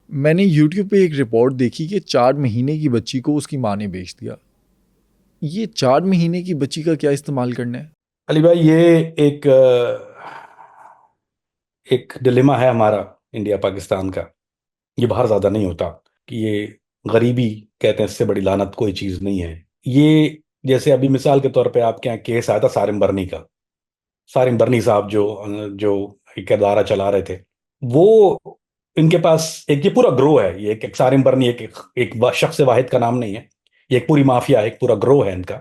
मैंने यूट्यूब पे एक रिपोर्ट देखी कि 4 महीने की बच्ची को उसकी माँ ने बेच दिया। ये 4 महीने की बच्ची का क्या इस्तेमाल करना है? अली भाई, ये एक एक डिलेमा है हमारा, इंडिया पाकिस्तान का। ये बाहर ज्यादा नहीं होता कि ये गरीबी कहते हैं, इससे बड़ी लानत कोई चीज नहीं है। ये जैसे अभी मिसाल के तौर पे आपके यहाँ केस आया था सारिम बरनी का। सारिम बरनी साहब जो जो एक अदारा चला रहे थे, वो इनके पास एक ये पूरा ग्रो है। ये एक सारिम बरनी एक शख्स वाहिद का नाम नहीं है। ये एक पूरी माफिया है, एक पूरा ग्रो है इनका।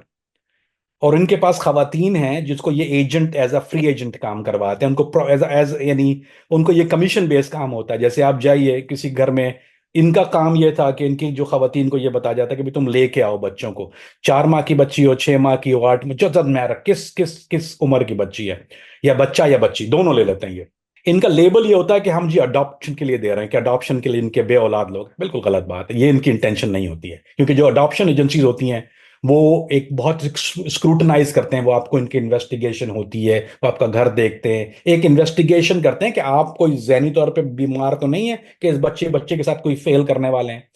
और इनके पास खवातीन हैं जिसको ये agent as a free agent काम करवाते हैं। उनको एज एज यानी उनको ये कमीशन बेस्ड काम होता है। जैसे आप जाइए किसी घर में, इनका काम ये था कि इनकी जो खवातीन को ये बताया जाता है कि भाई तुम लेके आओ बच्चों को। 4 माह की बच्ची हो, 6 माह की हो, 8 माह, जो जब मैं किस किस किस उम्र की बच्ची है, या बच्चा या बच्ची, दोनों ले लेते हैं ये। इनका लेबल ये होता है कि हम जी अडॉप्शन के लिए दे रहे हैं, कि अडॉप्शन के लिए इनके बे औलाद लोग। बिल्कुल गलत बात है, ये इनकी इंटेंशन नहीं होती है। क्योंकि जो अडॉप्शन एजेंसीज होती हैं वो एक बहुत स्क्रूटनाइज करते हैं। वो आपको, इनकी इन्वेस्टिगेशन होती है, वो आपका घर देखते हैं, एक इन्वेस्टिगेशन करते हैं कि आप कोई जहनी तौर पे बीमार तो नहीं है, कि इस बच्चे बच्चे के साथ कोई फेल करने वाले हैं।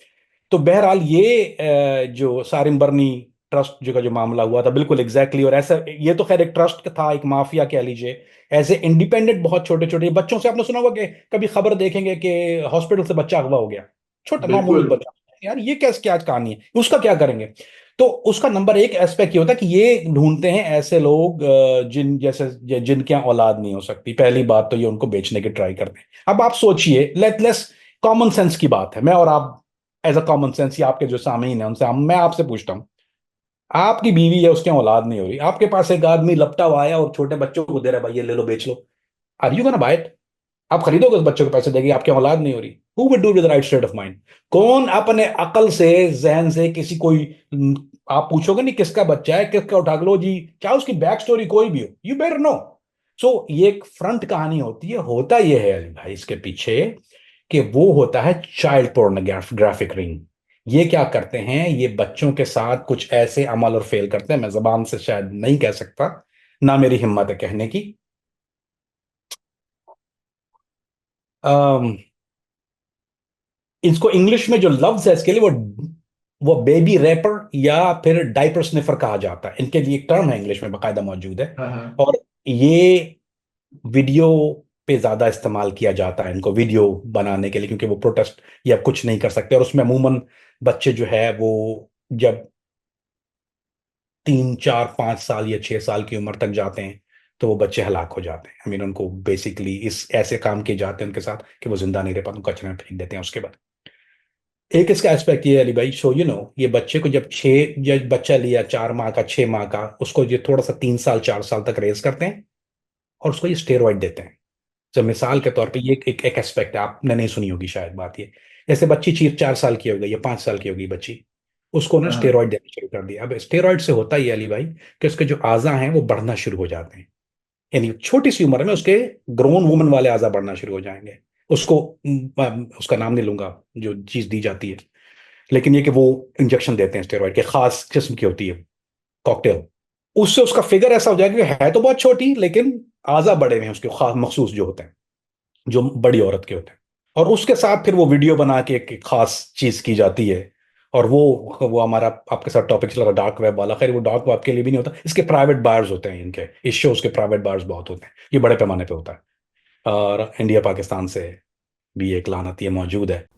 तो बहरहाल ये जो सारिम बरनी ट्रस्ट जो का जो मामला हुआ था, बिल्कुल एग्जैक्टली। और ऐसा, ये तो खैर एक ट्रस्ट था, एक माफिया कह लीजिए। ऐसे इंडिपेंडेंट बहुत छोटे छोटे बच्चों से आपने सुना होगा कि कभी खबर देखेंगे कि हॉस्पिटल से बच्चा अगवा हो गया, छोटा मामूली बिल्कुल। बच्चा। यार ये कैसे, क्या कहानी है, उसका क्या करेंगे? तो उसका नंबर एक एस्पेक्ट ये होता है कि ये ढूंढते हैं ऐसे लोग जिनके यहाँ औलाद नहीं हो सकती। पहली बात तो ये उनको बेचने की ट्राई करते हैं। अब आप सोचिए, लेस कॉमन सेंस की बात है, मैं और आप एज अ कॉमन सेंस, या आपके जो सामीन है उनसे मैं आपसे पूछता हूँ, आपकी बीवी है, उसके औलाद नहीं हो रही, आपके पास एक आदमी लपटा हुआ आया और छोटे बच्चों को दे रहा है, भाई ये ले लो बेच लो। Are you gonna buy it? आप खरीदोगे उस बच्चे को पैसे देगी, आपकी औलाद नहीं हो रही? Who would do with right state of mind? कौन अपने अकल से, जहन से किसी कोई आप पूछोगे नहीं किसका बच्चा है, किसका, उठा के लो जी, चाहे उसकी बैक स्टोरी कोई भी हो, यू बेटर नो। सो ये एक फ्रंट कहानी होती है। होता ये है अली भाई इसके पीछे, कि वो होता है चाइल्ड पोर्नोग्राफिक रिंग। ये क्या करते हैं, ये बच्चों के साथ कुछ ऐसे अमल और फेल करते हैं, मैं जबान से शायद नहीं कह सकता, ना मेरी हिम्मत है कहने की। अम, इसको इंग्लिश में जो लफ्ज है इसके लिए, वो बेबी रैपर या फिर डाइपर स्निफर कहा जाता है। इनके लिए एक टर्म है इंग्लिश में, बाकायदा मौजूद है। हाँ हाँ। और ये वीडियो पे ज्यादा इस्तेमाल किया जाता है इनको वीडियो बनाने के लिए, क्योंकि वो प्रोटेस्ट या कुछ नहीं कर सकते। और उसमें अमूमन बच्चे जो है वो जब 3 4 5 साल या 6 साल की उम्र तक जाते हैं, तो वो बच्चे हलाक हो जाते हैं। आई मीन उनको बेसिकली इस ऐसे काम किए जाते हैं उनके साथ कि वो जिंदा नहीं रह पाते, उनको कचरे में फेंक देते हैं उसके बाद। एक इसका एस्पेक्ट ये है अली भाई, सो ये बच्चे को जब बच्चा लिया 4 माह का, 6 माह का, उसको ये थोड़ा सा 3 साल 4 साल तक रेस करते हैं और उसको ये स्टेरॉइड देते हैं। जब मिसाल के तौर पे ये एक एस्पेक्ट है, आपने नहीं सुनी होगी शायद बात ये। जैसे बच्ची 4 साल की हो गई या 5 साल की हो गई बच्ची, उसको ना हाँ हाँ। स्टेरॉइड देना शुरू कर दिया। अब स्टेरॉइड से होता ही है अली भाई कि उसके जो आजा हैं वो बढ़ना शुरू हो जाते हैं। यानी छोटी सी उम्र में उसके ग्रोन वुमन वाले आजा बढ़ना शुरू हो जाएंगे। उसको उसका नाम नहीं लूंगा जो चीज दी जाती है, लेकिन ये कि वो इंजेक्शन देते हैं स्टेरॉइड के, खास किस्म की होती है, कॉकटेल। उससे उसका फिगर ऐसा हो जाएगा कि है तो बहुत छोटी, लेकिन आजा बड़े हुए हैं उसके, खास मखसूस जो होते हैं, जो बड़ी औरत के होते हैं। और उसके साथ फिर वो वीडियो बना के एक खास चीज की जाती है। और वो हमारा आपके साथ टॉपिक चला रहा डार्क वेब वाला। खैर वो डार्क वेब के लिए भी नहीं होता, इसके प्राइवेट बायर्स होते हैं, इनके इस शोज के प्राइवेट बायर्स बहुत होते हैं। ये बड़े पैमाने पे होता है। और इंडिया पाकिस्तान से भी एक लानत ये मौजूद है।